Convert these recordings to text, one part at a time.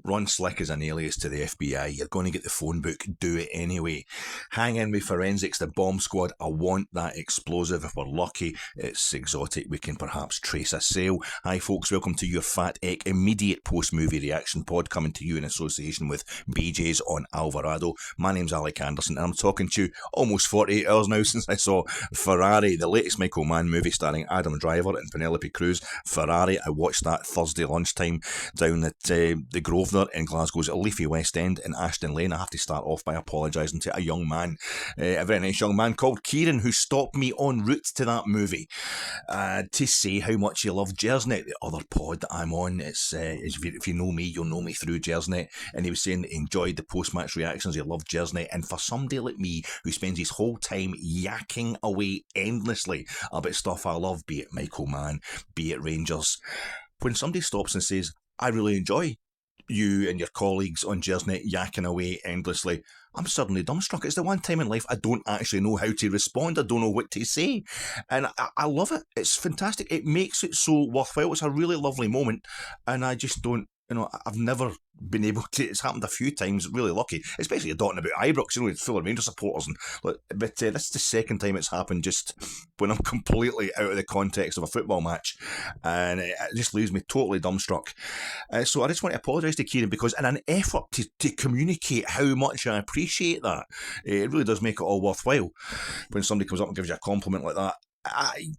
Run slick as an alias to the FBI. You're going to get the phone book. Do it anyway. Hang in with forensics, the bomb squad. I want that explosive. If we're lucky, it's exotic. We can perhaps trace a sale. Hi, folks. Welcome to your Fat Eck immediate post-movie reaction pod, coming to you in association with BJ's on Alvarado. My name's Alec Anderson, and I'm talking to you almost 48 hours now since I saw Ferrari, the latest Michael Mann movie starring Adam Driver and Penelope Cruz. Ferrari. I watched that Thursday lunchtime down at the Grosvenor in Glasgow's leafy West End in Ashton Lane. I have to start off by apologising to a young man, a very nice young man called Kieran, who stopped me en route to that movie to say how much he loved Jersnet, the other pod that I'm on. If you know me, you'll know me through Jersnet, and he was saying that he enjoyed the post-match reactions, he loved Jersnet, and for somebody like me who spends his whole time yakking away endlessly about stuff I love, be it Michael Mann, be it Rangers, when somebody stops and says, I really enjoy you and your colleagues on Jersnet yakking away endlessly, I'm suddenly dumbstruck. It's the one time in life I don't actually know how to respond. I don't know what to say. And I love it. It's fantastic. It makes it so worthwhile. It's a really lovely moment. And I just don't, I've never been able to. It's happened a few times, really lucky, especially talking about Ibrox, with full of Rangers supporters. But this is the second time it's happened just when I'm completely out of the context of a football match, and it just leaves me totally dumbstruck. So I just want to apologise to Kieran, because in an effort to communicate how much I appreciate that, it really does make it all worthwhile when somebody comes up and gives you a compliment like that. I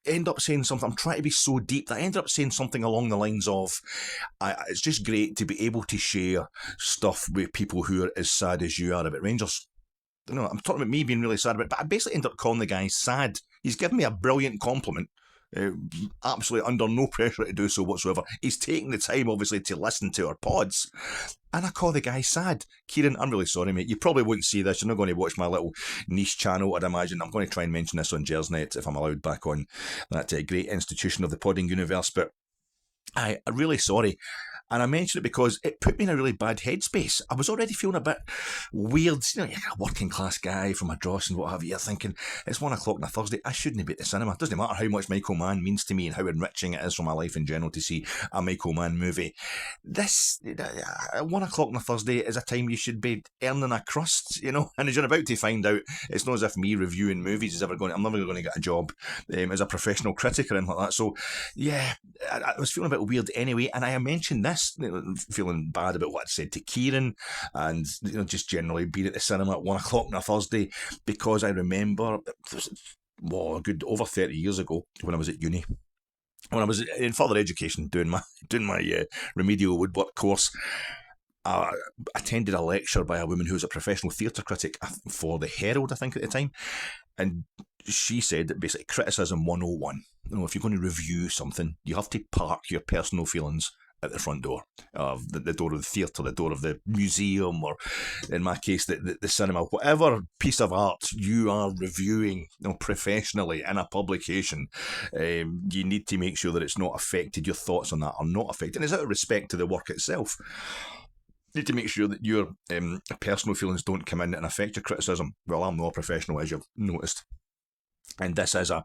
end up saying something, I'm trying to be so deep that I ended up saying something along the lines of, it's just great to be able to share stuff with people who are as sad as you are about Rangers. I'm talking about me being really sad about it, but I basically ended up calling the guy sad. He's given me a brilliant compliment. Absolutely under no pressure to do so whatsoever. He's taking the time, obviously, to listen to our pods, and I call the guy sad. Kieran, I'm really sorry, mate. You probably won't see this. You're not going to watch my little niche channel, I'd imagine. I'm going to try and mention this on Jersnet if I'm allowed back on that great institution of the podding universe, but I'm really sorry. And I mention it because it put me in a really bad headspace. I was already feeling a bit weird. You're a working class guy from a dross and what have you. You're thinking, it's 1 o'clock on a Thursday. I shouldn't be at the cinema. It doesn't matter how much Michael Mann means to me and how enriching it is for my life in general to see a Michael Mann movie. This, 1 o'clock on a Thursday is a time you should be earning a crust, and as you're about to find out, it's not as if me reviewing movies is I'm never going to get a job as a professional critic or anything like that. So, yeah, I was feeling a bit weird anyway, and I mentioned this, feeling bad about what I'd said to Kieran, and just generally being at the cinema at 1 o'clock on a Thursday, because I remember, a good over 30 years ago, when I was at uni, when I was in further education doing my remedial woodwork course, I attended a lecture by a woman who was a professional theatre critic for the Herald, I think, at the time, and she said that basically criticism 101, if you're going to review something, you have to park your personal feelings at the front door of the door of the theatre, the door of the museum, or in my case, the cinema. Whatever piece of art you are reviewing professionally in a publication, you need to make sure that it's not affected, your thoughts on that are not affected. And it's out of respect to the work itself. You need to make sure that your personal feelings don't come in and affect your criticism. Well, I'm not a professional, as you've noticed. And this is a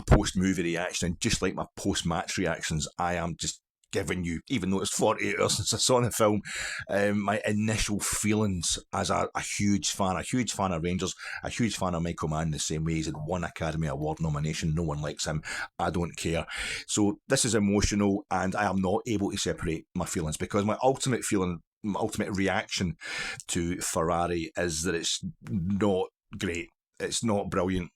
post-movie reaction. And just like my post-match reactions, I am just giving you, even though it's 48 hours since I saw the film, my initial feelings as a huge fan of Rangers, a huge fan of Michael Mann, the same way he's had one Academy Award nomination. No one likes him. I don't care. So this is emotional, and I am not able to separate my feelings, because my ultimate reaction to Ferrari is that it's not great. It's not brilliant.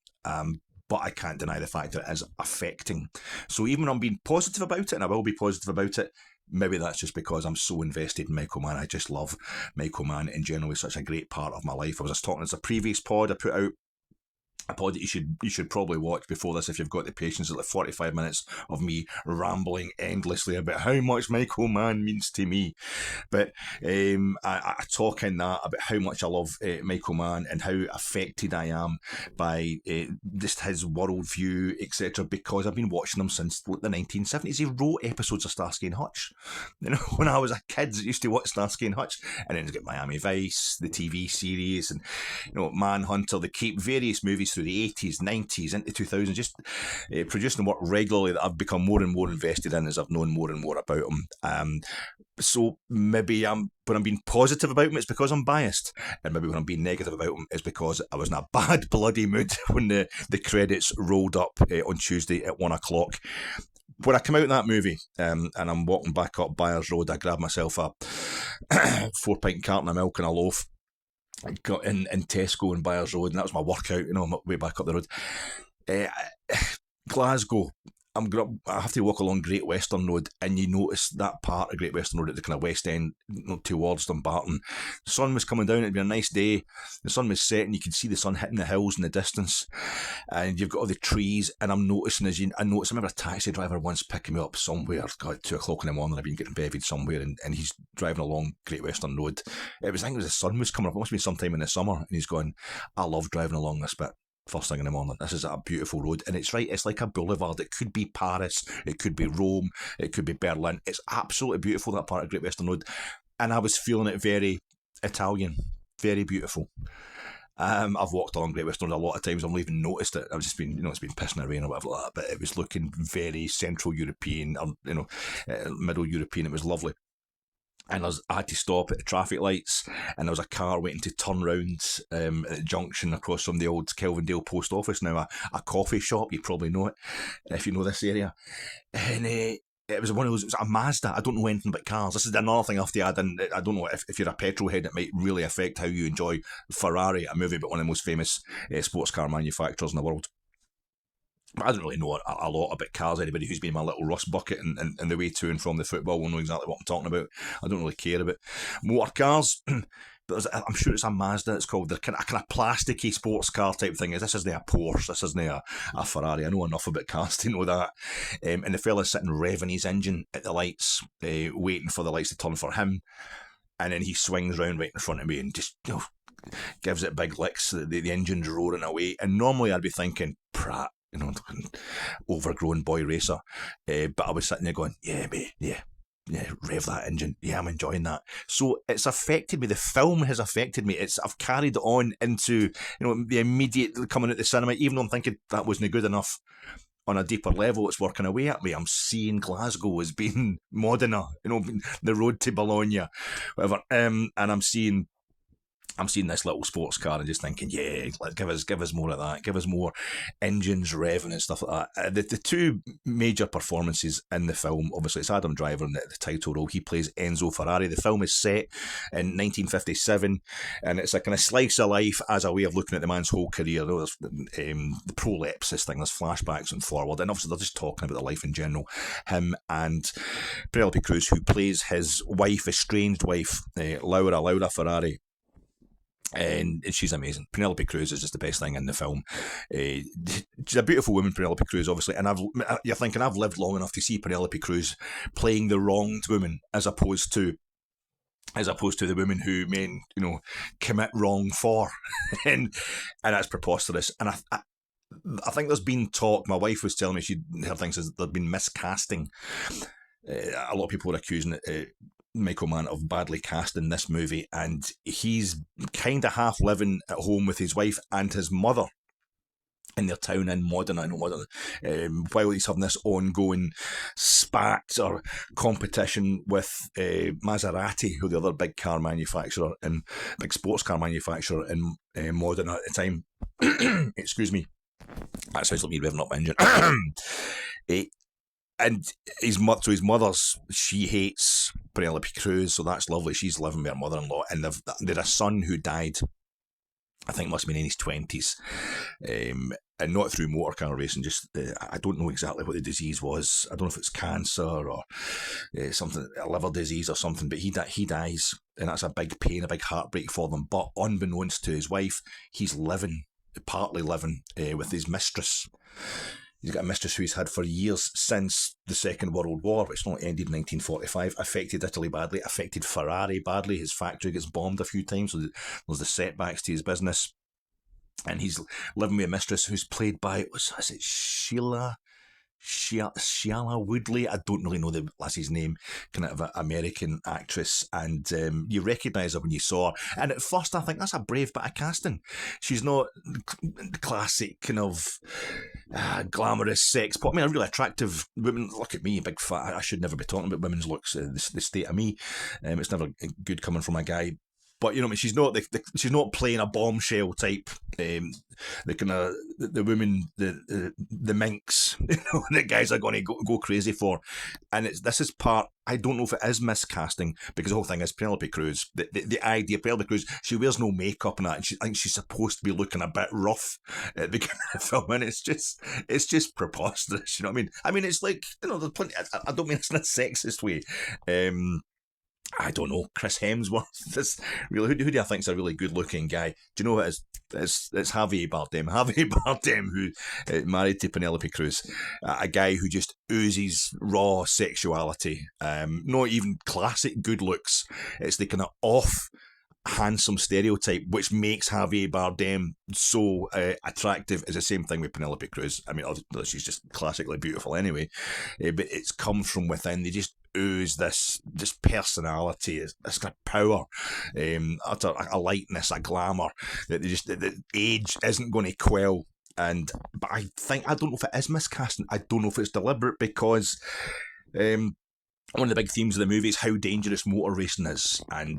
But I can't deny the fact that it is affecting. So even when I'm being positive about it, and I will be positive about it, maybe that's just because I'm so invested in Michael Mann. I just love Michael Mann in general. He's such a great part of my life. I was just talking as a previous pod I put out, a pod that you should probably watch before this if you've got the patience. It's like 45 minutes of me rambling endlessly about how much Michael Mann means to me. But I talk in that about how much I love Michael Mann and how affected I am by just his worldview, etc., because I've been watching him since the 1970s. He wrote episodes of Starsky and Hutch. When I was a kid, I used to watch Starsky and Hutch, and then he's got Miami Vice, the TV series, and Manhunter, The Cape, various movies through the 80s, 90s, into 2000s, just producing work regularly that I've become more and more invested in as I've known more and more about him. So maybe when I'm being positive about him, it's because I'm biased. And maybe when I'm being negative about him, it's because I was in a bad bloody mood when the credits rolled up on Tuesday at 1 o'clock. When I come out of that movie and I'm walking back up Byers Road, I grab myself a 4-pint carton of milk and a loaf. I got in Tesco in Byers Road, and that was my workout, on my way back up the road. Glasgow, I have to walk along Great Western Road, and you notice that part of Great Western Road at the kind of West End, towards Dumbarton. The sun was coming down, it'd been a nice day. The sun was setting, you could see the sun hitting the hills in the distance, and you've got all the trees. And I'm noticing I remember a taxi driver once picking me up somewhere, at 2 o'clock in the morning. I've been getting bevied somewhere, and he's driving along Great Western Road. I think the sun was coming up, it must have been sometime in the summer, and he's going, I love driving along this bit first thing in the morning. This is a beautiful road, and it's right, it's like a boulevard. It could be Paris, it could be Rome, it could be Berlin. It's absolutely beautiful, that part of Great Western Road, and I was feeling it very Italian, very beautiful. I've walked along Great Western Road a lot of times. I've not even noticed it. I've just been, it's been pissing rain or whatever like that, but it was looking very Central European, or Middle European. It was lovely. And I had to stop at the traffic lights, and there was a car waiting to turn round at the junction across from the old Kelvindale post office, now a coffee shop. You probably know it if you know this area. And it was one of those, it was a Mazda. I don't know anything about cars. This is another thing I have to add in. I don't know if you're a petrol head, it might really affect how you enjoy Ferrari, a movie about one of the most famous sports car manufacturers in the world. I don't really know a lot about cars. Anybody who's been my little rust bucket and the way to and from the football will know exactly what I'm talking about. I don't really care about motor cars. But I'm sure it's a Mazda. It's called. They're kind of plasticky sports car type thing. This isn't a Porsche. This isn't a Ferrari. I know enough about cars to know that. And the fella's sitting revving his engine at the lights, waiting for the lights to turn for him. And then he swings round right in front of me and just gives it big licks. The engine's roaring away. And normally I'd be thinking, Pratt, overgrown boy racer. But I was sitting there going, yeah, mate, yeah, rev that engine. Yeah, I'm enjoying that. So it's affected me. The film has affected me. I've carried it on into the immediate coming out the cinema, even though I'm thinking that wasn't good enough. On a deeper level, it's working away at me. I'm seeing Glasgow as being Modena, the road to Bologna, whatever. And I'm seeing this little sports car and just thinking, yeah, give us more of that. Give us more engines revving and stuff like that. The two major performances in the film, obviously, it's Adam Driver in the title role. He plays Enzo Ferrari. The film is set in 1957, and it's a kind of slice of life as a way of looking at the man's whole career. There's the prolepsis thing, there's flashbacks and forward, and obviously they're just talking about their life in general. Him and Penelope Cruz, who plays his wife, estranged wife, Laura Ferrari. And she's amazing. Penelope Cruz is just the best thing in the film. She's a beautiful woman, Penelope Cruz, obviously. And you're thinking, I've lived long enough to see Penelope Cruz playing the wronged woman, as opposed to the women who men, commit wrong for, and that's preposterous. And I think there's been talk. My wife was telling me her thing says there's been miscasting. A lot of people are accusing Michael Mann of badly casting this movie, and he's kind of half living at home with his wife and his mother in their town in Modena, while he's having this ongoing spat or competition with Maserati, who the other big car manufacturer and big sports car manufacturer in Modena at the time. Excuse me. That sounds like me revving up my engine. And his mother, she hates Penelope Cruz, so that's lovely. She's living with her mother-in-law, and they've a son who died, I think must have been in his 20s, and not through motor car racing, just, I don't know exactly what the disease was. I don't know if it's cancer or something, a liver disease or something, but he dies, and that's a big pain, a big heartbreak for them. But unbeknownst to his wife, he's partly living with his mistress. He's got a mistress who he's had for years since the Second World War, which not ended in 1945, affected Italy badly, affected Ferrari badly. His factory gets bombed a few times, so there's the setbacks to his business. And he's living with a mistress who's played by, is it Sheila Shiala Woodley, I don't really know the lassie's name, kind of an American actress, and you recognise her when you saw her. And at first I think that's a brave bit of casting. She's not classic kind of glamorous sex pop. I mean, a really attractive woman. Look at me, big fat. I should never be talking about women's looks, the state of me. It's never good coming from a guy. But you know, I mean, she's not playing a bombshell type. The kind of the woman, the minx, you know, that guys are going to go crazy for. And this is part. I don't know if it is miscasting, because the whole thing is Penelope Cruz. The idea of Penelope Cruz, she wears no makeup and that, and I think she's supposed to be looking a bit rough at the beginning of the film, and it's just preposterous. You know what I mean? I mean, it's like, you know, there's plenty. I don't mean it's in a sexist way. I don't know, Chris Hemsworth. This really, who do I think is a really good-looking guy? Do you know what it is? It's Javier Bardem. Javier Bardem, who married to Penelope Cruz, a guy who just oozes raw sexuality. Not even classic good looks. It's the kind of off handsome stereotype which makes Javier Bardem so attractive. Is the same thing with Penelope Cruz. I mean, she's just classically beautiful anyway, but it's come from within. They just ooze this personality, this kind of power, a lightness, a glamour that that age isn't going to quell. But I don't know if it is miscasting. I don't know if it's deliberate, because one of the big themes of the movie is how dangerous motor racing is. And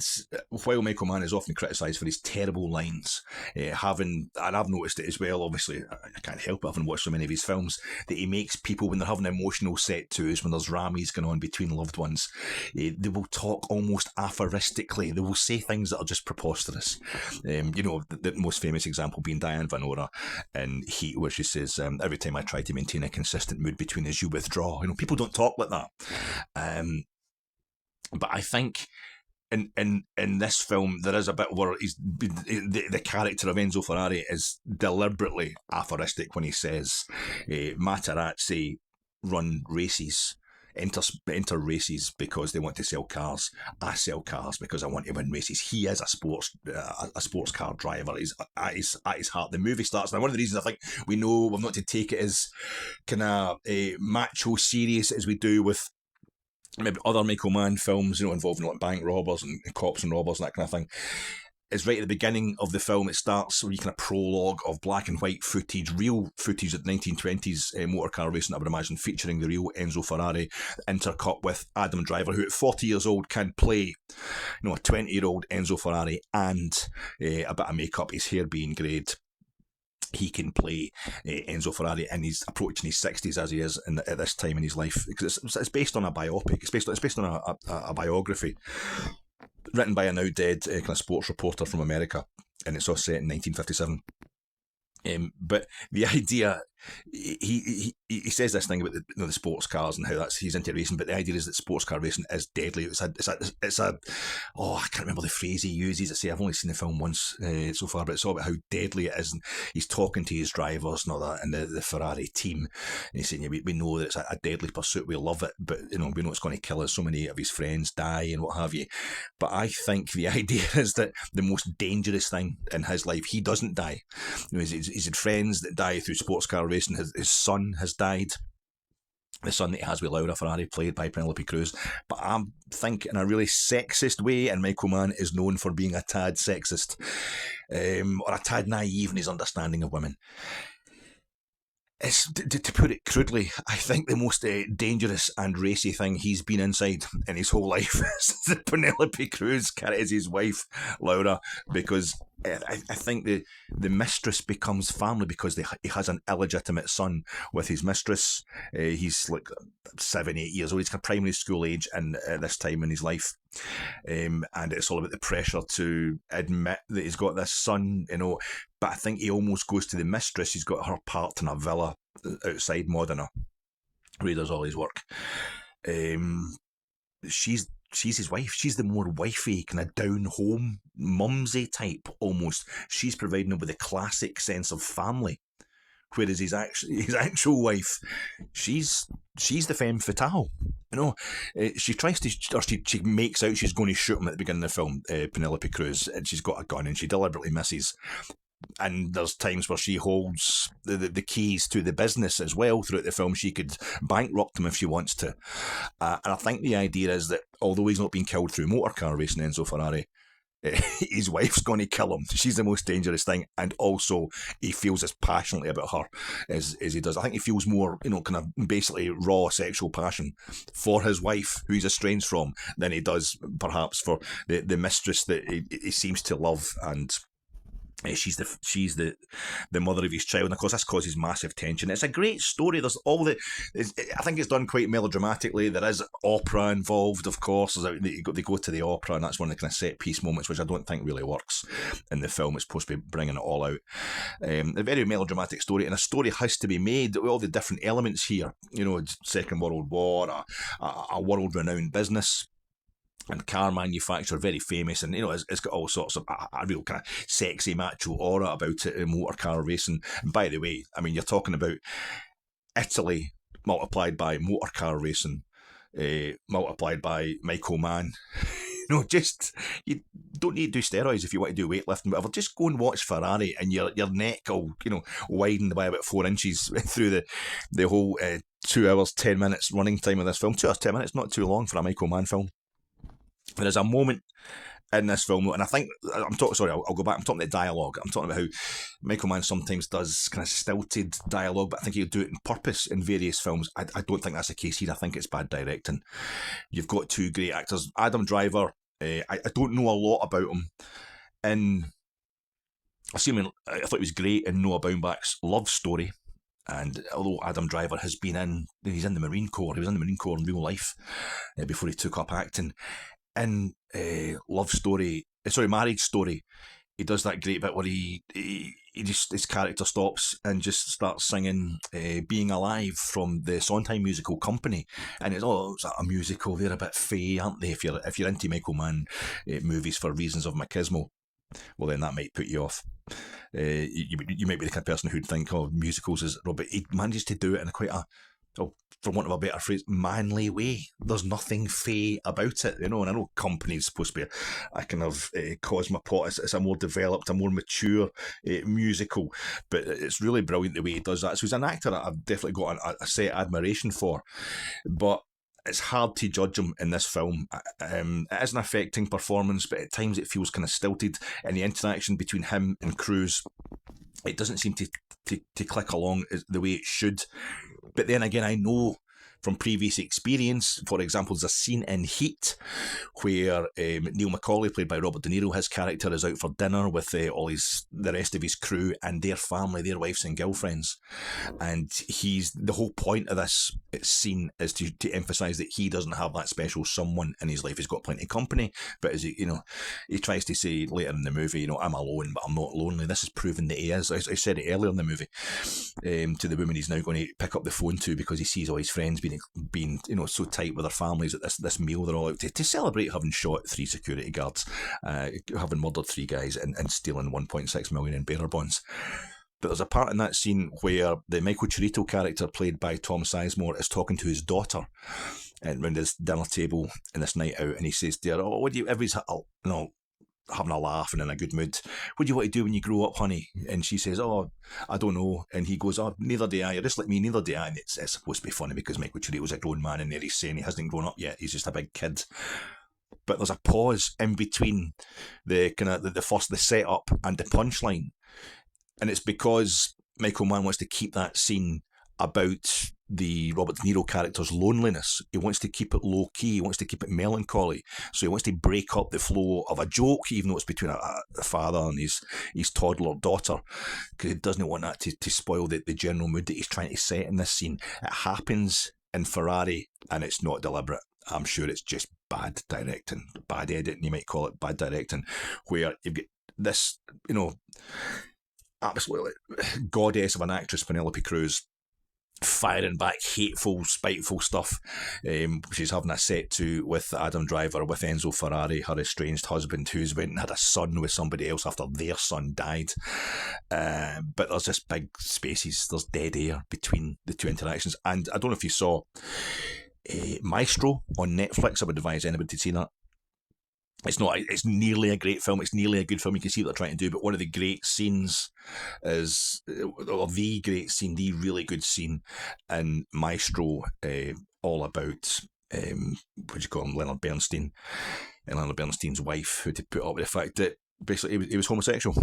while Michael Mann is often criticised for his terrible lines, and I've noticed it as well, obviously, I can't help it having watched so many of his films, that he makes people, when they're having emotional set tos, when there's rammies going on between loved ones, they will talk almost aphoristically. They will say things that are just preposterous. You know, the most famous example being Diane Vanora in Heat, where she says, every time I try to maintain a consistent mood between us, you withdraw. You know, people don't talk like that. But I think in this film there is a bit where the character of Enzo Ferrari is deliberately aphoristic when he says, Materazzi run races, enter races because they want to sell cars. I sell cars because I want to win races. He is a sports car driver. He's at his heart. The movie starts, and one of the reasons I think we've not to take it as kind of macho serious as we do with maybe other Michael Mann films, you know, involving like bank robbers and cops and robbers and that kind of thing, is right at the beginning of the film. It starts with a kind of prologue of black and white footage, real footage of the 1920s motor car racing, I would imagine, featuring the real Enzo Ferrari, intercut with Adam Driver, who at 40 years old can play, you know, a 20-year-old Enzo Ferrari and a bit of makeup, his hair being greyed. He can play Enzo Ferrari, and he's approaching his 60s as he is at this time in his life, because it's based on a biopic. It's based on a biography written by a now dead kind of sports reporter from America, and it's all set in 1957. But the idea, he says this thing about the sports cars and how he's into racing, but the idea is that sports car racing is deadly. It's a I can't remember the phrase he uses. I say I've only seen the film once so far, but it's all about how deadly it is. And he's talking to his drivers and all that, and the Ferrari team, and he's saying, we know that it's a deadly pursuit. We love it, but you know, we know it's going to kill us. So many of his friends die and what have you. But I think the idea is that the most dangerous thing in his life, he doesn't die. You know, he's had friends that die through sports car racing. His son has died. The son that he has with Laura Ferrari, played by Penelope Cruz. But I think in a really sexist way, and Michael Mann is known for being a tad sexist, or a tad naive in his understanding of women. It's, to put it crudely, I think the most dangerous and racy thing he's been inside in his whole life is that Penelope Cruz is his wife, Laura, because I think the mistress becomes family because he has an illegitimate son with his mistress. He's like 7-8 years old. He's kind of primary school age at this time in his life. And it's all about the pressure to admit that he's got this son, you know. But I think he almost goes to the mistress. He's got her parked in a villa outside Modena, where he does all his work. She's his wife. She's the more wifey, kind of down home, mumsy type almost. She's providing him with a classic sense of family. Whereas his actual wife, she's the femme fatale. You know, she tries to, or she makes out she's going to shoot him at the beginning of the film, Penelope Cruz, and she's got a gun and she deliberately misses. and there's times where she holds the keys to the business as well throughout the film. She could bankrupt him if she wants to. And I think the idea is that although he's not being killed through motor car racing, Enzo Ferrari, his wife's going to kill him. She's the most dangerous thing, and also he feels as passionately about her as he does. I think he feels more, kind of basically raw sexual passion for his wife, who he's estranged from, than he does perhaps for the mistress that he seems to love. And she's the mother of his child, and of course this causes massive tension. It's a great story. There's I think it's done quite melodramatically. There is opera involved, of course. They go to the opera, and that's one of the kind of set piece moments, which I don't think really works in the film. It's supposed to be bringing it all out. A very melodramatic story, and a story has to be made with all the different elements here. Second World War, a world-renowned business and car manufacturer, very famous, and it's got all sorts of a real kind of sexy macho aura about it in motor car racing. And by the way, I mean, you're talking about Italy multiplied by motor car racing, multiplied by Michael Mann. You don't need to do steroids if you want to do weightlifting, whatever. Just go and watch Ferrari, and your neck will widen by about 4 inches through the whole 2 hours 10 minutes running time of this film. 2 hours 10 minutes, not too long for a Michael Mann film. There is a moment in this film, and I think I'll go back. I'm talking about dialogue. I'm talking about how Michael Mann sometimes does kind of stilted dialogue, but I think he'll do it on purpose in various films. I don't think that's the case here. I think it's bad directing. You've got two great actors. Adam Driver, I don't know a lot about him. I thought he was great in Noah Baumbach's Love Story. And although Adam Driver he's in the Marine Corps. He was in the Marine Corps in real life before he took up acting. In Marriage Story, he does that great bit where his character stops and just starts singing "Being Alive" from the Sondheim musical Company, and it's a musical. They're a bit fey, aren't they? If you're into Michael Mann movies for reasons of machismo, well then that might put you off. You might be the kind of person who'd think, musicals is Robert. He manages to do it in quite a, for want of a better phrase, manly way. There's nothing fey about it, and I know Company's supposed to be a kind of cosmopolitan. It's a more developed, a more mature musical, but it's really brilliant the way he does that. So he's an actor that I've definitely got a set admiration for, but it's hard to judge him in this film. It is an affecting performance, but at times it feels kind of stilted, and the interaction between him and Cruise, it doesn't seem to click along the way it should. But then again, I know from previous experience, for example, there's a scene in Heat where Neil Macaulay, played by Robert De Niro, his character is out for dinner with the rest of his crew and their family, their wives and girlfriends. And the whole point of this scene is to emphasise that he doesn't have that special someone in his life. He's got plenty of company, but as he tries to say later in the movie, I'm alone, but I'm not lonely. This is proving that he is. I said it earlier in the movie to the woman he's now going to pick up the phone to, because he sees all his friends being so tight with their families at this meal they're all out to celebrate having shot 3 security guards, having murdered 3 guys and stealing 1.6 million in bearer bonds. But there's a part in that scene where the Michael Chirito character, played by Tom Sizemore, is talking to his daughter around this dinner table in this night out, and he says to her, what do you, everybody's having a laugh and in a good mood, what do you want to do when you grow up, honey? And she says, I don't know. And he goes, neither do I. You're just like me, neither do I. And it's supposed to be funny because Michael Chirito's a grown man, and there he's saying he hasn't grown up yet, he's just a big kid. But there's a pause in between the setup and the punchline, and it's because Michael Mann wants to keep that scene about the Robert De Niro character's loneliness. He wants to keep it low key. He wants to keep it melancholy. So he wants to break up the flow of a joke, even though it's between a father and his toddler daughter, because he doesn't want that to spoil the general mood that he's trying to set in this scene. It happens in Ferrari, and it's not deliberate. I'm sure it's just bad directing, bad editing, you might call it, bad directing, where you've got this, absolutely goddess of an actress, Penelope Cruz, firing back hateful, spiteful stuff. She's having a set to with Adam Driver, with Enzo Ferrari, her estranged husband, who's went and had a son with somebody else after their son died. But there's just big spaces, there's dead air between the two interactions. And I don't know if you saw Maestro on Netflix. I would advise anybody to see that. It's not. It's nearly a great film. It's nearly a good film. You can see what they're trying to do. But one of the great scenes is, or the great scene, the really good scene in Maestro, all about what do you call him, Leonard Bernstein, and Leonard Bernstein's wife, who to put up with the fact that basically he was homosexual.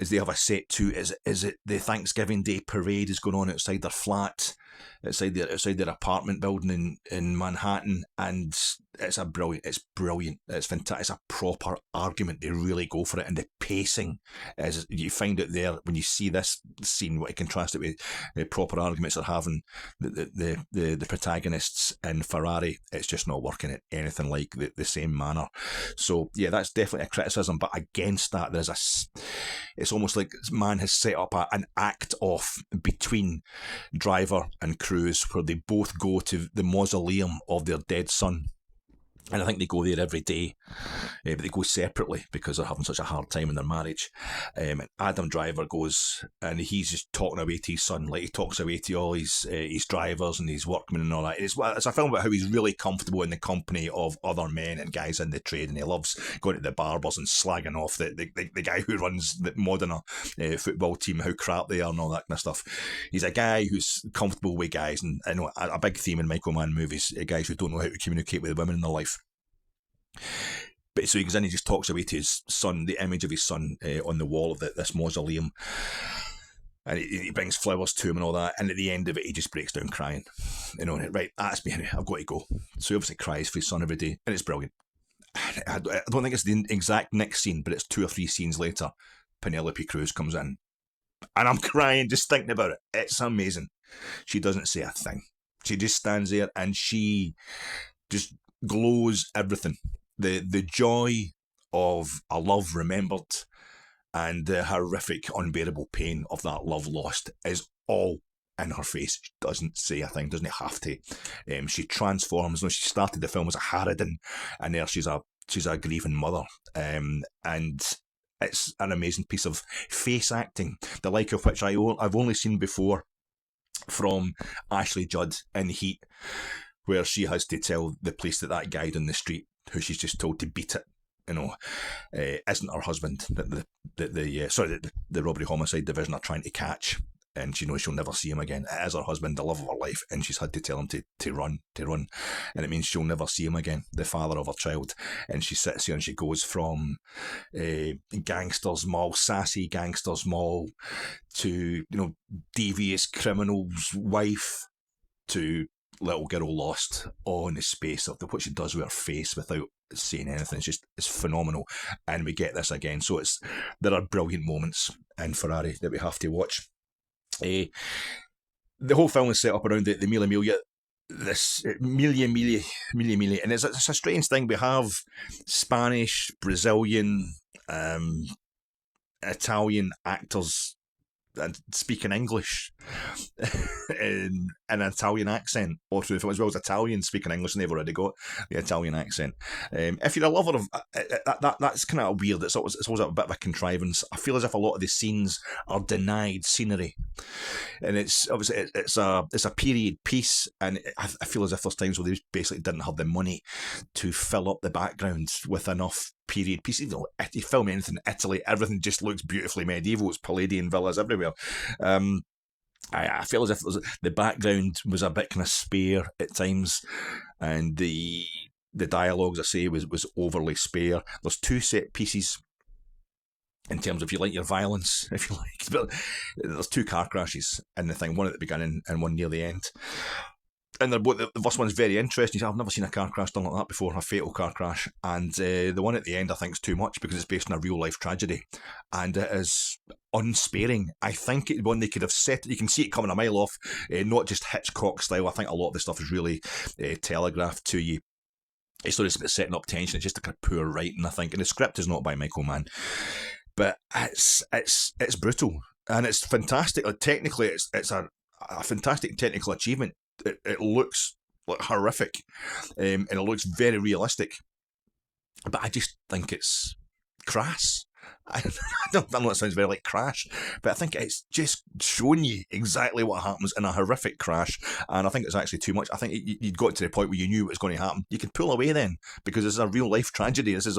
Is they have a set to is it the Thanksgiving Day parade is going on outside their flat, outside their apartment building in Manhattan, and it's brilliant, it's fantastic, it's a proper argument. They really go for it, and the pacing is, you find it there when you see this scene, what you contrast it with the proper arguments they're having, the protagonists in Ferrari. It's just not working at anything like the same manner. So yeah, that's definitely a criticism, but against that there's it's almost like Mann has set up an act off between driver and Cruise, where they both go to the mausoleum of their dead son. And I think they go there every day, but they go separately because they're having such a hard time in their marriage. And Adam Driver goes, and he's just talking away to his son, like he talks away to all his drivers and his workmen and all that. It's a film about how he's really comfortable in the company of other men and guys in the trade, and he loves going to the barbers and slagging off the guy who runs the Modena football team, how crap they are and all that kind of stuff. He's a guy who's comfortable with guys, and I know a big theme in Michael Mann movies, guys who don't know how to communicate with the women in their life. But so he goes in, he just talks away to his son, the image of his son on the wall of this mausoleum, and he brings flowers to him and all that, and at the end of it he just breaks down crying, right, that's me, I've got to go. So he obviously cries for his son every day, and it's brilliant. I don't think it's the exact next scene, but it's 2 or 3 scenes later, Penelope Cruz comes in, and I'm crying just thinking about it. It's amazing. She doesn't say a thing, she just stands there and she just glows everything. The joy of a love remembered and the horrific, unbearable pain of that love lost is all in her face. She doesn't say a thing, doesn't have to. She transforms. When she started the film as a harridan, and there she's a grieving mother. And it's an amazing piece of face acting, the like of which I've only seen before from Ashley Judd in Heat, where she has to tell the police that guy down the street, who she's just told to beat it, isn't her husband, that the robbery homicide division are trying to catch, and she knows she'll never see him again. It is her husband, the love of her life, and she's had to tell him to run, and it means she'll never see him again, the father of her child. And she sits here and she goes from gangsters mall, sassy gangsters mall, to devious criminal's wife, to little girl lost, all in the space of what she does with her face without saying anything. It's phenomenal, and we get this again. So there are brilliant moments in Ferrari that we have to watch. The whole film is set up around the Mille Miglia, this Mille, and it's a strange thing. We have Spanish, Brazilian, Italian actors and speaking English in an Italian accent, or through the film, as well as Italian speaking English, and they've already got the Italian accent. If you're a lover of that's kind of weird. It's always a bit of a contrivance. I feel as if a lot of the scenes are denied scenery, and it's obviously it's a period piece, and I feel as if there's times where they basically didn't have the money to fill up the background with enough period pieces. You film anything in Italy, everything just looks beautifully medieval. It's Palladian villas everywhere. I feel as if the background was a bit kind of spare at times, and the dialogue, as I say, was overly spare. There's 2 set pieces in terms of, if you like your violence, if you like, but there's 2 car crashes in the thing, one at the beginning and one near the end. And the first one's very interesting. I've never seen a car crash done like that before, a fatal car crash. And the one at the end, I think, is too much because it's based on a real life tragedy, and it is unsparing. I think it's one they could have set. You can see it coming a mile off, not just Hitchcock style. I think a lot of the stuff is really telegraphed to you. It's not just about setting up tension. It's just a kind of poor writing, I think. And the script is not by Michael Mann, but it's brutal and it's fantastic. Like, technically, it's a fantastic technical achievement. It looks like horrific, and it looks very realistic, but I just think it's crass. I know it sounds very like Crash, but I think it's just showing you exactly what happens in a horrific crash, and I think it's actually too much. I think you'd got to the point where you knew what was going to happen. You could pull away then, because this is a real life tragedy. It's a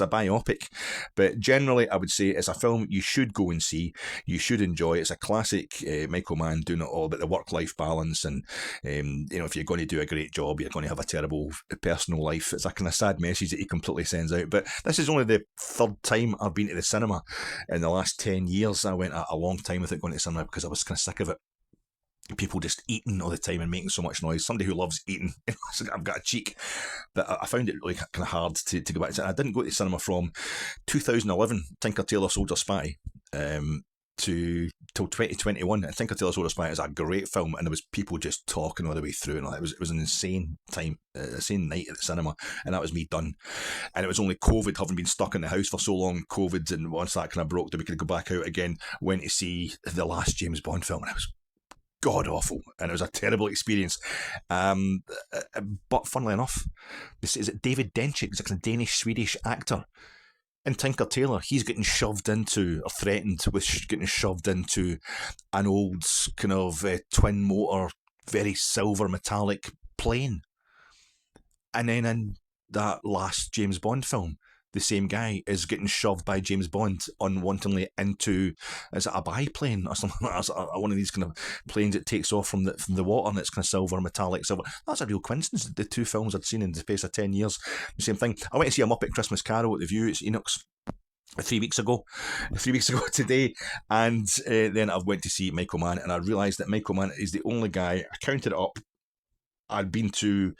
biopic, but generally I would say it's a film you should go and see. You should enjoy. It's a classic Michael Mann doing it all about the work life balance, and if you're going to do a great job, you're going to have a terrible personal life. It's a kind of sad message that he completely sends out. But this is only the third time I've been to the cinema in the last 10 years. I went a long time without going to the cinema because I was kind of sick of it. People just eating all the time and making so much noise. Somebody who loves eating, I've got a cheek. But I found it really kind of hard to go back to. I didn't go to the cinema from 2011, Tinker Tailor Soldier Spy, till 2021. And Tinker Tailor Soldier Spy is a great film, and there was people just talking all the way through, and it was an insane time, insane night at the cinema, and that was me done. And it was only COVID, having been stuck in the house for so long, COVID, and once that kind of broke, that we could go back out again. Went to see the last James Bond film, and it was god awful, and it was a terrible experience. But funnily enough, is it David Dencik? He's a Danish Swedish actor. In Tinker Tailor, he's getting shoved into, or threatened with getting shoved into, an old kind of twin motor, very silver metallic plane. And then in that last James Bond film, the same guy is getting shoved by James Bond unwantingly into, is it a biplane or something like that? One of these kind of planes that takes off from the water, and it's kind of silver, metallic silver. That's a real coincidence. The two films I'd seen in the space of 10 years, the same thing. I went to see A Muppet Christmas Carol at the View. It's Enoch's 3 weeks ago today, and then I went to see Michael Mann, and I realised that Michael Mann is the only guy, I counted it up, used to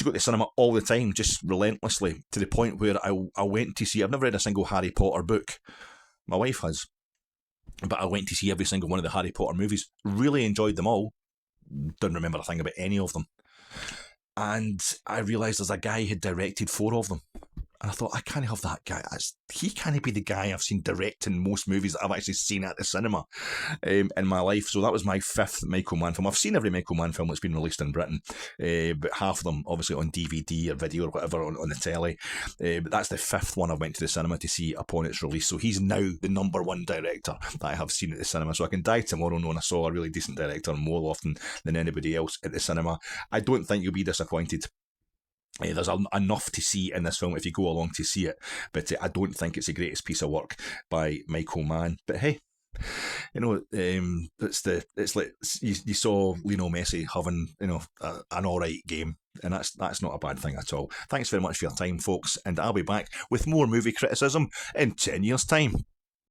go to the cinema all the time, just relentlessly, to the point where I went to see, I've never read a single Harry Potter book. My wife has. But I went to see every single one of the Harry Potter movies. Really enjoyed them all. Don't remember a thing about any of them. And I realised there's a guy who had directed 4 of them. And I thought, I can't have that guy. He can't be the guy I've seen directing most movies that I've actually seen at the cinema in my life. So that was my 5th Michael Mann film. I've seen every Michael Mann film that's been released in Britain, but half of them obviously on DVD or video or whatever on the telly. But that's the 5th one I went to the cinema to see upon its release. So he's now the number 1 director that I have seen at the cinema. So I can die tomorrow knowing I saw a really decent director more often than anybody else at the cinema. I don't think you'll be disappointed. There's enough to see in this film if you go along to see it, but I don't think it's the greatest piece of work by Michael Mann. But hey, it's like you saw Lionel Messi having an all right game, and that's not a bad thing at all. Thanks very much for your time, folks, and I'll be back with more movie criticism in 10 years' time.